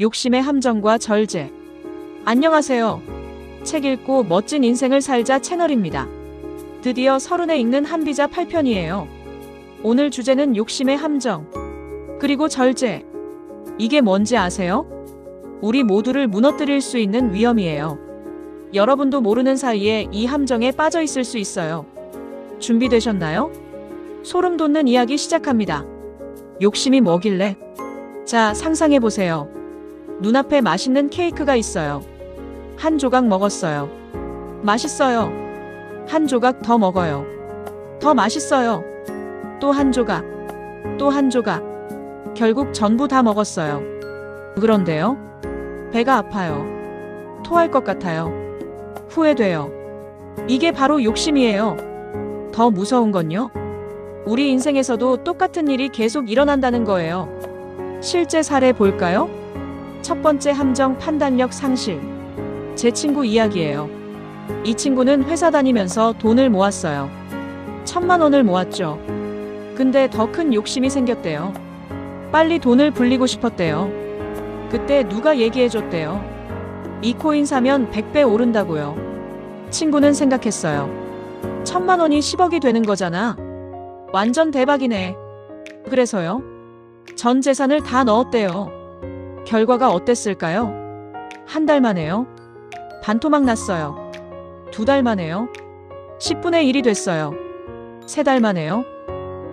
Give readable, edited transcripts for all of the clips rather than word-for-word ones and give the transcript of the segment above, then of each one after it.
욕심의 함정과 절제. 안녕하세요. 책 읽고 멋진 인생을 살자 채널입니다. 드디어 30에 읽는 한비자 8편이에요. 오늘 주제는 욕심의 함정, 그리고 절제. 이게 뭔지 아세요? 우리 모두를 무너뜨릴 수 있는 위험이에요. 여러분도 모르는 사이에 이 함정에 빠져 있을 수 있어요. 준비되셨나요? 소름 돋는 이야기 시작합니다. 욕심이 뭐길래? 자, 상상해보세요. 눈앞에 맛있는 케이크가 있어요. 한 조각 먹었어요. 맛있어요. 한 조각 더 먹어요. 더 맛있어요. 또 한 조각. 또 한 조각. 결국 전부 다 먹었어요. 그런데요? 배가 아파요. 토할 것 같아요. 후회돼요. 이게 바로 욕심이에요. 더 무서운 건요? 우리 인생에서도 똑같은 일이 계속 일어난다는 거예요. 실제 사례 볼까요? 첫 번째 함정, 판단력 상실. 제 친구 이야기예요. 이 친구는 회사 다니면서 돈을 모았어요. 1000만 원을 모았죠. 근데 더 큰 욕심이 생겼대요. 빨리 돈을 불리고 싶었대요. 그때 누가 얘기해줬대요. 이 코인 사면 100배 오른다고요. 친구는 생각했어요. 1000만 원이 10억이 되는 거잖아. 완전 대박이네. 그래서요? 전 재산을 다 넣었대요. 결과가 어땠을까요? 한 달 만에요. 반토막 났어요. 2달 만에요. 10분의 1이 됐어요. 3달 만에요.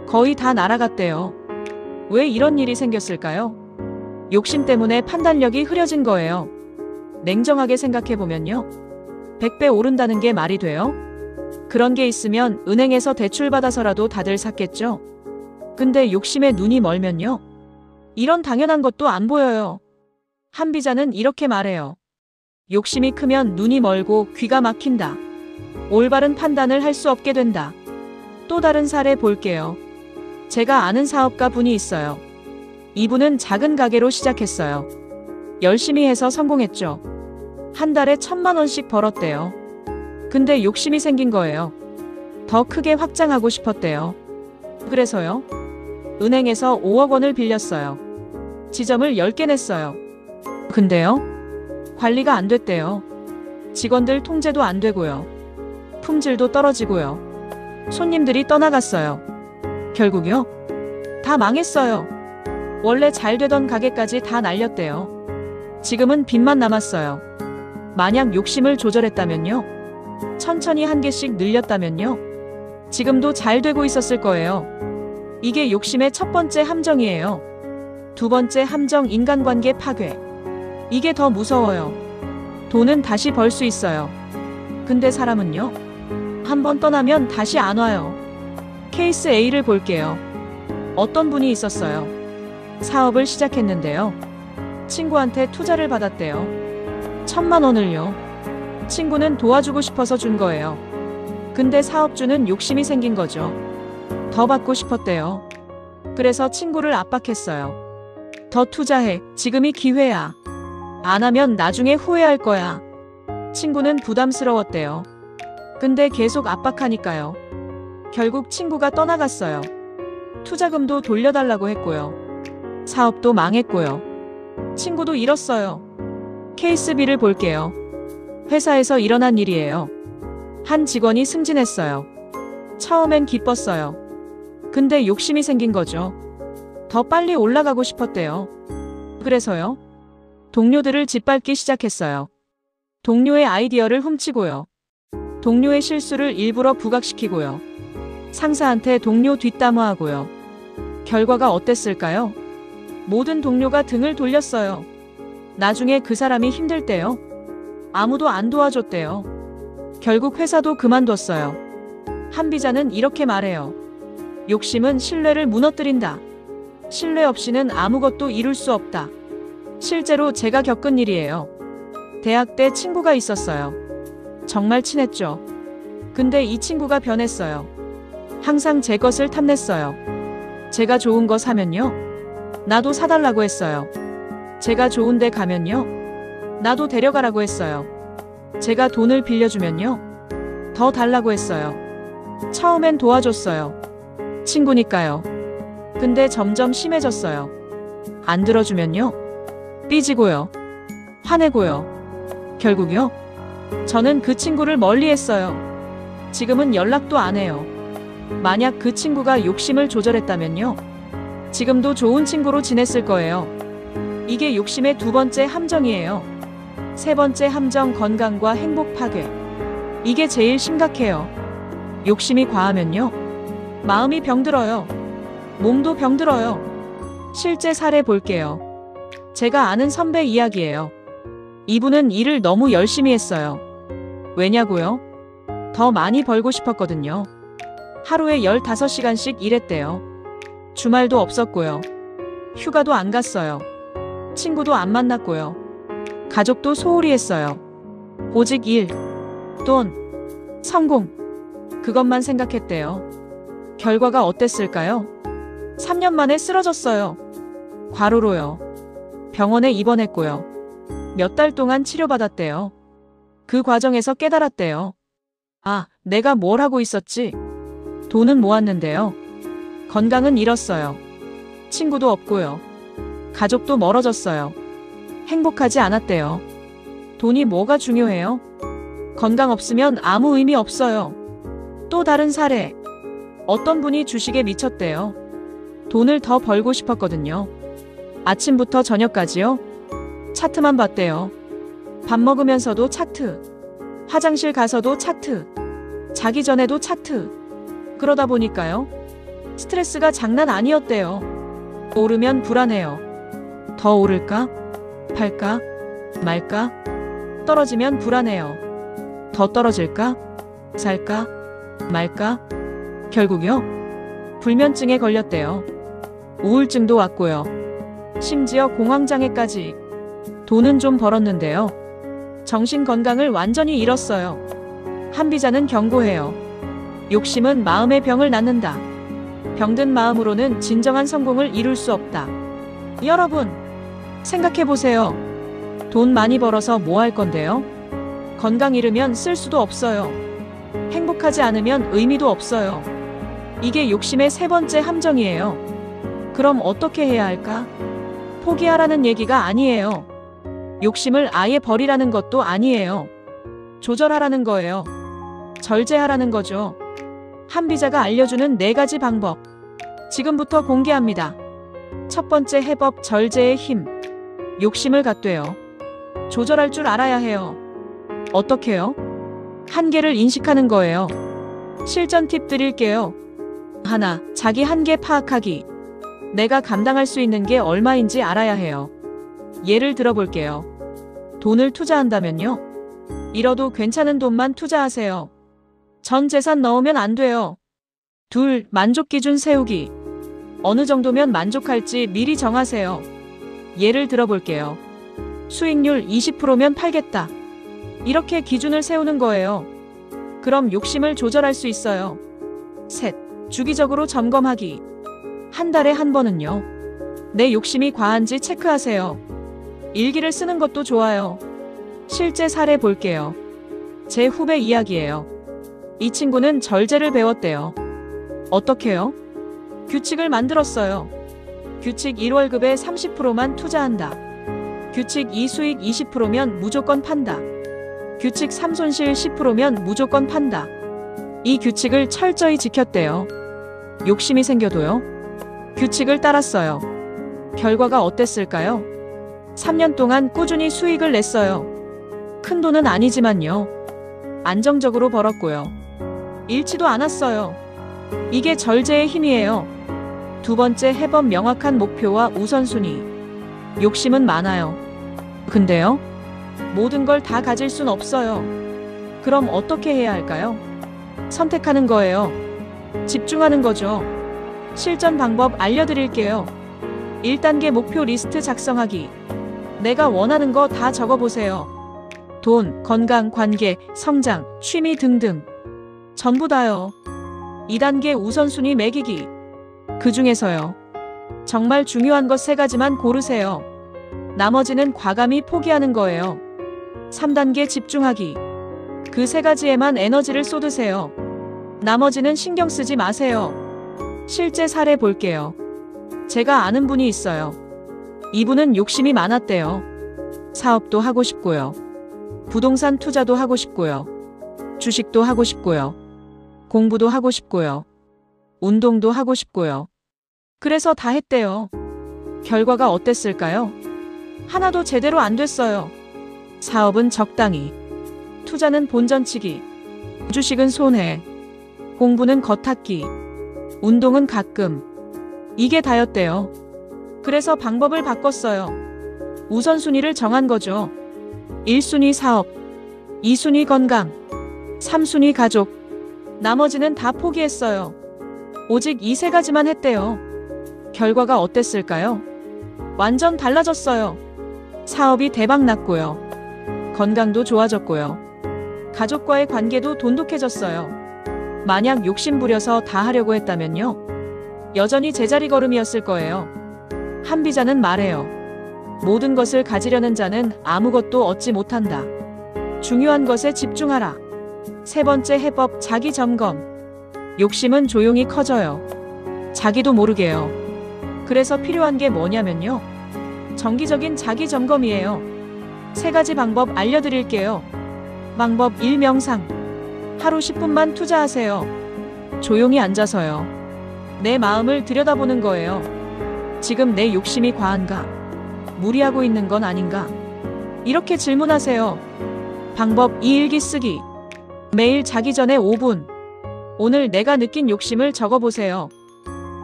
거의 다 날아갔대요. 왜 이런 일이 생겼을까요? 욕심 때문에 판단력이 흐려진 거예요. 냉정하게 생각해보면요. 100배 오른다는 게 말이 돼요? 그런 게 있으면 은행에서 대출받아서라도 다들 샀겠죠? 근데 욕심에 눈이 멀면요. 이런 당연한 것도 안 보여요. 한비자는 이렇게 말해요. 욕심이 크면 눈이 멀고 귀가 막힌다. 올바른 판단을 할 수 없게 된다. 또 다른 사례 볼게요. 제가 아는 사업가 분이 있어요. 이분은 작은 가게로 시작했어요. 열심히 해서 성공했죠. 한 달에 1000만 원씩 벌었대요. 근데 욕심이 생긴 거예요. 더 크게 확장하고 싶었대요. 그래서요. 은행에서 5억 원을 빌렸어요. 지점을 10개 냈어요. 근데요. 관리가 안 됐대요. 직원들 통제도 안 되고요. 품질도 떨어지고요. 손님들이 떠나갔어요. 결국요. 다 망했어요. 원래 잘 되던 가게까지 다 날렸대요. 지금은 빚만 남았어요. 만약 욕심을 조절했다면요. 천천히 한 개씩 늘렸다면요. 지금도 잘 되고 있었을 거예요. 이게 욕심의 첫 번째 함정이에요. 두 번째 함정, 인간관계 파괴. 이게 더 무서워요. 돈은 다시 벌 수 있어요. 근데 사람은요? 한번 떠나면 다시 안 와요. 케이스 A를 볼게요. 어떤 분이 있었어요. 사업을 시작했는데요. 친구한테 투자를 받았대요. 1000만 원을요. 친구는 도와주고 싶어서 준 거예요. 근데 사업주는 욕심이 생긴 거죠. 더 받고 싶었대요. 그래서 친구를 압박했어요. 더 투자해. 지금이 기회야. 안 하면 나중에 후회할 거야. 친구는 부담스러웠대요. 근데 계속 압박하니까요. 결국 친구가 떠나갔어요. 투자금도 돌려달라고 했고요. 사업도 망했고요. 친구도 잃었어요. 케이스 B를 볼게요. 회사에서 일어난 일이에요. 한 직원이 승진했어요. 처음엔 기뻤어요. 근데 욕심이 생긴 거죠. 더 빨리 올라가고 싶었대요. 그래서요. 동료들을 짓밟기 시작했어요. 동료의 아이디어를 훔치고요. 동료의 실수를 일부러 부각시키고요. 상사한테 동료 뒷담화하고요. 결과가 어땠을까요? 모든 동료가 등을 돌렸어요. 나중에 그 사람이 힘들 때요. 아무도 안 도와줬대요. 결국 회사도 그만뒀어요. 한비자는 이렇게 말해요. 욕심은 신뢰를 무너뜨린다. 신뢰 없이는 아무것도 이룰 수 없다. 실제로 제가 겪은 일이에요. 대학 때 친구가 있었어요. 정말 친했죠. 근데 이 친구가 변했어요. 항상 제 것을 탐냈어요. 제가 좋은 거 사면요. 나도 사달라고 했어요. 제가 좋은 데 가면요. 나도 데려가라고 했어요. 제가 돈을 빌려주면요. 더 달라고 했어요. 처음엔 도와줬어요. 친구니까요. 근데 점점 심해졌어요. 안 들어주면요. 삐지고요. 화내고요. 결국요? 저는 그 친구를 멀리했어요. 지금은 연락도 안 해요. 만약 그 친구가 욕심을 조절했다면요. 지금도 좋은 친구로 지냈을 거예요. 이게 욕심의 두 번째 함정이에요. 세 번째 함정, 건강과 행복 파괴. 이게 제일 심각해요. 욕심이 과하면요. 마음이 병들어요. 몸도 병들어요. 실제 사례 볼게요. 제가 아는 선배 이야기예요. 이분은 일을 너무 열심히 했어요. 왜냐고요? 더 많이 벌고 싶었거든요. 하루에 15시간씩 일했대요. 주말도 없었고요. 휴가도 안 갔어요. 친구도 안 만났고요. 가족도 소홀히 했어요. 오직 일, 돈, 성공. 그것만 생각했대요. 결과가 어땠을까요? 3년 만에 쓰러졌어요. 과로로요. 병원에 입원했고요. 몇 달 동안 치료받았대요. 그 과정에서 깨달았대요. 아, 내가 뭘 하고 있었지? 돈은 모았는데요. 건강은 잃었어요. 친구도 없고요. 가족도 멀어졌어요. 행복하지 않았대요. 돈이 뭐가 중요해요? 건강 없으면 아무 의미 없어요. 또 다른 사례. 어떤 분이 주식에 미쳤대요. 돈을 더 벌고 싶었거든요. 아침부터 저녁까지요. 차트만 봤대요. 밥 먹으면서도 차트. 화장실 가서도 차트. 자기 전에도 차트. 그러다 보니까요. 스트레스가 장난 아니었대요. 오르면 불안해요. 더 오를까? 팔까? 말까? 떨어지면 불안해요. 더 떨어질까? 살까? 말까? 결국요. 불면증에 걸렸대요. 우울증도 왔고요. 심지어 공황장애까지. 돈은 좀 벌었는데요. 정신 건강을 완전히 잃었어요. 한비자는 경고해요. 욕심은 마음의 병을 낳는다. 병든 마음으로는 진정한 성공을 이룰 수 없다. 여러분, 생각해보세요. 돈 많이 벌어서 뭐 할 건데요? 건강 잃으면 쓸 수도 없어요. 행복하지 않으면 의미도 없어요. 이게 욕심의 세 번째 함정이에요. 그럼 어떻게 해야 할까? 포기하라는 얘기가 아니에요. 욕심을 아예 버리라는 것도 아니에요. 조절하라는 거예요. 절제하라는 거죠. 한비자가 알려주는 4가지 방법. 지금부터 공개합니다. 첫 번째 해법, 절제의 힘. 욕심을 갖되요. 조절할 줄 알아야 해요. 어떻게요? 한계를 인식하는 거예요. 실전 팁 드릴게요. 하나, 자기 한계 파악하기. 내가 감당할 수 있는 게 얼마인지 알아야 해요. 예를 들어볼게요. 돈을 투자한다면요. 잃어도 괜찮은 돈만 투자하세요. 전 재산 넣으면 안 돼요. 둘, 만족 기준 세우기. 어느 정도면 만족할지 미리 정하세요. 예를 들어볼게요. 수익률 20%면 팔겠다. 이렇게 기준을 세우는 거예요. 그럼 욕심을 조절할 수 있어요. 셋, 주기적으로 점검하기. 한 달에 한 번은요. 내 욕심이 과한지 체크하세요. 일기를 쓰는 것도 좋아요. 실제 사례 볼게요. 제 후배 이야기예요. 이 친구는 절제를 배웠대요. 어떻게요? 규칙을 만들었어요. 규칙 1월급의 30%만 투자한다. 규칙 2 수익 20%면 무조건 판다. 규칙 3 손실 10%면 무조건 판다. 이 규칙을 철저히 지켰대요. 욕심이 생겨도요. 규칙을 따랐어요. 결과가 어땠을까요? 3년 동안 꾸준히 수익을 냈어요. 큰 돈은 아니지만요. 안정적으로 벌었고요. 잃지도 않았어요. 이게 절제의 힘이에요. 두 번째 해법, 명확한 목표와 우선순위. 욕심은 많아요. 근데요. 모든 걸 다 가질 순 없어요. 그럼 어떻게 해야 할까요? 선택하는 거예요. 집중하는 거죠. 실전 방법 알려드릴게요. 1단계 목표 리스트 작성하기. 내가 원하는 거 다 적어보세요. 돈, 건강, 관계, 성장, 취미 등등. 전부 다요. 2단계 우선순위 매기기. 그 중에서요. 정말 중요한 것 3가지만 고르세요. 나머지는 과감히 포기하는 거예요. 3단계 집중하기. 그 3가지에만 에너지를 쏟으세요. 나머지는 신경 쓰지 마세요. 실제 사례 볼게요. 제가 아는 분이 있어요. 이분은 욕심이 많았대요. 사업도 하고 싶고요. 부동산 투자도 하고 싶고요. 주식도 하고 싶고요. 공부도 하고 싶고요. 운동도 하고 싶고요. 그래서 다 했대요. 결과가 어땠을까요? 하나도 제대로 안 됐어요. 사업은 적당히, 투자는 본전치기, 주식은 손해, 공부는 겉핥기, 운동은 가끔. 이게 다였대요. 그래서 방법을 바꿨어요. 우선순위를 정한 거죠. 1순위 사업, 2순위 건강, 3순위 가족. 나머지는 다 포기했어요. 오직 이 세 가지만 했대요. 결과가 어땠을까요? 완전 달라졌어요. 사업이 대박 났고요. 건강도 좋아졌고요. 가족과의 관계도 돈독해졌어요. 만약 욕심 부려서 다 하려고 했다면요. 여전히 제자리 걸음이었을 거예요. 한비자는 말해요. 모든 것을 가지려는 자는 아무것도 얻지 못한다. 중요한 것에 집중하라. 세 번째 해법, 자기 점검. 욕심은 조용히 커져요. 자기도 모르게요. 그래서 필요한 게 뭐냐면요. 정기적인 자기 점검이에요. 세 가지 방법 알려드릴게요. 방법 1. 명상. 하루 10분만 투자하세요. 조용히 앉아서요. 내 마음을 들여다보는 거예요. 지금 내 욕심이 과한가? 무리하고 있는 건 아닌가? 이렇게 질문하세요. 방법 2. 일기 쓰기. 매일 자기 전에 5분. 오늘 내가 느낀 욕심을 적어보세요.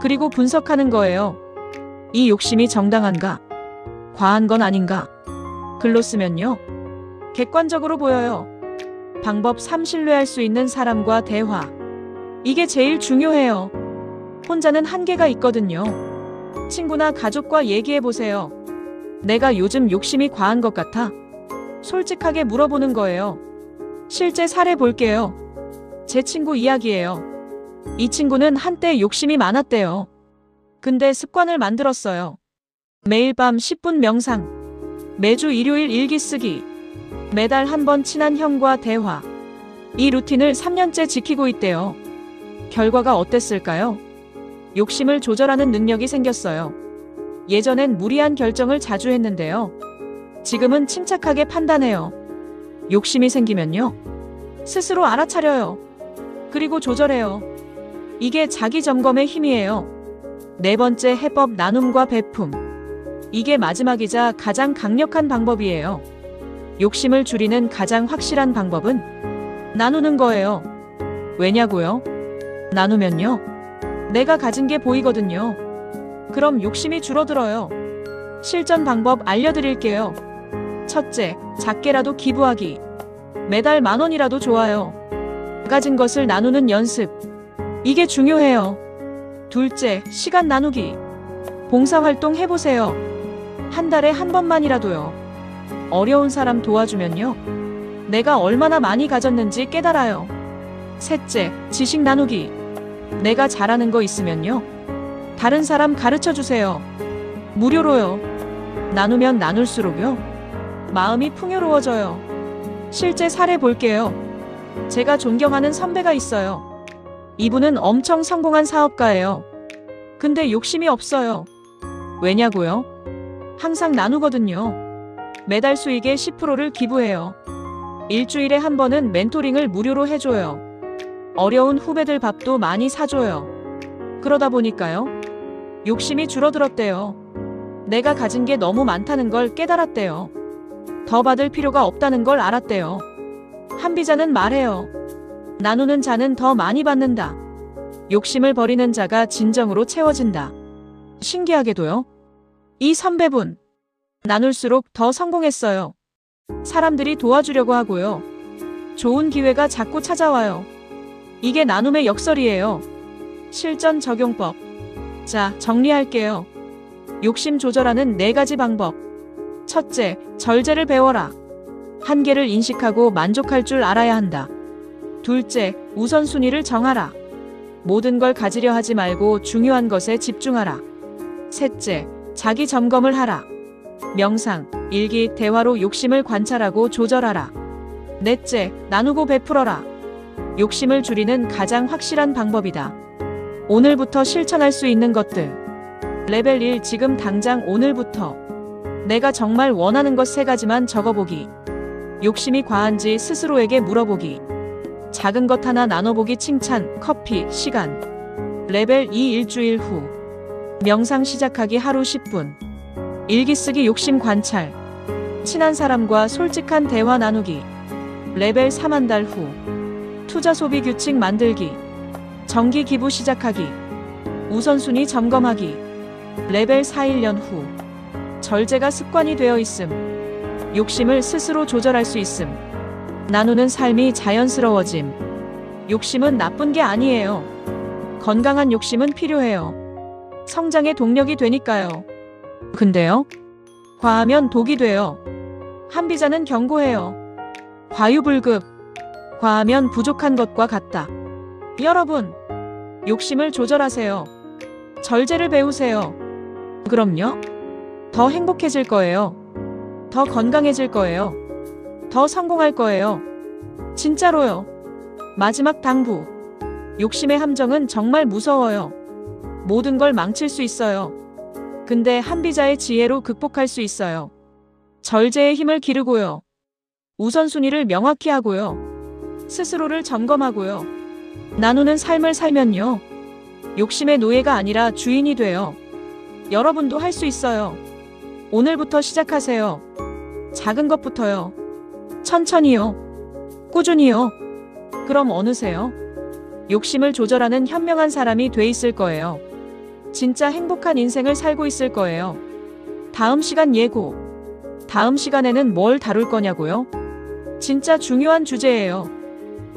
그리고 분석하는 거예요. 이 욕심이 정당한가? 과한 건 아닌가? 글로 쓰면요. 객관적으로 보여요. 방법 3. 신뢰할 수 있는 사람과 대화. 이게 제일 중요해요. 혼자는 한계가 있거든요. 친구나 가족과 얘기해보세요. 내가 요즘 욕심이 과한 것 같아. 솔직하게 물어보는 거예요. 실제 사례 볼게요. 제 친구 이야기예요. 이 친구는 한때 욕심이 많았대요. 근데 습관을 만들었어요. 매일 밤 10분 명상, 매주 일요일 일기 쓰기, 매달 한 번 친한 형과 대화. 이 루틴을 3년째 지키고 있대요. 결과가 어땠을까요? 욕심을 조절하는 능력이 생겼어요. 예전엔 무리한 결정을 자주 했는데요. 지금은 침착하게 판단해요. 욕심이 생기면요. 스스로 알아차려요. 그리고 조절해요. 이게 자기 점검의 힘이에요. 네 번째 해법, 나눔과 베품. 이게 마지막이자 가장 강력한 방법이에요. 욕심을 줄이는 가장 확실한 방법은 나누는 거예요. 왜냐고요? 나누면요. 내가 가진 게 보이거든요. 그럼 욕심이 줄어들어요. 실전 방법 알려드릴게요. 첫째, 작게라도 기부하기. 매달 10,000원이라도 좋아요. 가진 것을 나누는 연습. 이게 중요해요. 둘째, 시간 나누기. 봉사활동 해보세요. 한 달에 한 번만이라도요. 어려운 사람 도와주면요. 내가 얼마나 많이 가졌는지 깨달아요. 셋째, 지식 나누기. 내가 잘하는 거 있으면요. 다른 사람 가르쳐 주세요. 무료로요. 나누면 나눌수록요. 마음이 풍요로워져요. 실제 사례 볼게요. 제가 존경하는 선배가 있어요. 이분은 엄청 성공한 사업가예요. 근데 욕심이 없어요. 왜냐고요? 항상 나누거든요. 매달 수익의 10%를 기부해요. 일주일에 한 번은 멘토링을 무료로 해줘요. 어려운 후배들 밥도 많이 사줘요. 그러다 보니까요. 욕심이 줄어들었대요. 내가 가진 게 너무 많다는 걸 깨달았대요. 더 받을 필요가 없다는 걸 알았대요. 한비자는 말해요. 나누는 자는 더 많이 받는다. 욕심을 버리는 자가 진정으로 채워진다. 신기하게도요. 이 선배분, 나눌수록 더 성공했어요. 사람들이 도와주려고 하고요. 좋은 기회가 자꾸 찾아와요. 이게 나눔의 역설이에요. 실전 적용법. 자, 정리할게요. 욕심 조절하는 4가지 방법. 첫째, 절제를 배워라. 한계를 인식하고 만족할 줄 알아야 한다. 둘째, 우선순위를 정하라. 모든 걸 가지려 하지 말고 중요한 것에 집중하라. 셋째, 자기 점검을 하라. 명상, 일기, 대화로 욕심을 관찰하고 조절하라. 넷째, 나누고 베풀어라. 욕심을 줄이는 가장 확실한 방법이다. 오늘부터 실천할 수 있는 것들. 레벨 1, 지금 당장 오늘부터. 내가 정말 원하는 것 3가지만 적어보기. 욕심이 과한지 스스로에게 물어보기. 작은 것 하나 나눠보기. 칭찬, 커피, 시간. 레벨 2 일주일 후. 명상 시작하기 하루 10분. 일기 쓰기. 욕심 관찰. 친한 사람과 솔직한 대화 나누기. 레벨 3 한 달 후. 투자 소비 규칙 만들기. 정기 기부 시작하기. 우선순위 점검하기. 레벨 4 1년 후. 절제가 습관이 되어 있음. 욕심을 스스로 조절할 수 있음. 나누는 삶이 자연스러워짐. 욕심은 나쁜 게 아니에요. 건강한 욕심은 필요해요. 성장의 동력이 되니까요. 근데요? 과하면 독이 돼요. 한비자는 경고해요. 과유불급. 과하면 부족한 것과 같다. 여러분, 욕심을 조절하세요. 절제를 배우세요. 그럼요? 더 행복해질 거예요. 더 건강해질 거예요. 더 성공할 거예요. 진짜로요. 마지막 당부. 욕심의 함정은 정말 무서워요. 모든 걸 망칠 수 있어요. 근데 한비자의 지혜로 극복할 수 있어요. 절제의 힘을 기르고요. 우선순위를 명확히 하고요. 스스로를 점검하고요. 나누는 삶을 살면요. 욕심의 노예가 아니라 주인이 돼요. 여러분도 할 수 있어요. 오늘부터 시작하세요. 작은 것부터요. 천천히요. 꾸준히요. 그럼 어느새요? 욕심을 조절하는 현명한 사람이 돼 있을 거예요. 진짜 행복한 인생을 살고 있을 거예요. 다음 시간 예고. 다음 시간에는 뭘 다룰 거냐고요? 진짜 중요한 주제예요.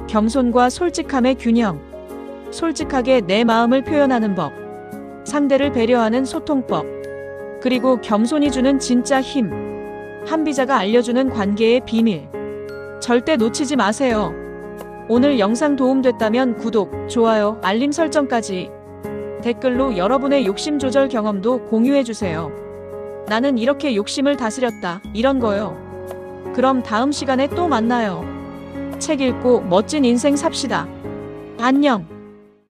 겸손과 솔직함의 균형. 솔직하게 내 마음을 표현하는 법. 상대를 배려하는 소통법. 그리고 겸손이 주는 진짜 힘. 한비자가 알려주는 관계의 비밀. 절대 놓치지 마세요. 오늘 영상 도움됐다면 구독, 좋아요, 알림 설정까지. 댓글로 여러분의 욕심 조절 경험도 공유해주세요. 나는 이렇게 욕심을 다스렸다. 이런 거요. 그럼 다음 시간에 또 만나요. 책 읽고 멋진 인생 삽시다. 안녕.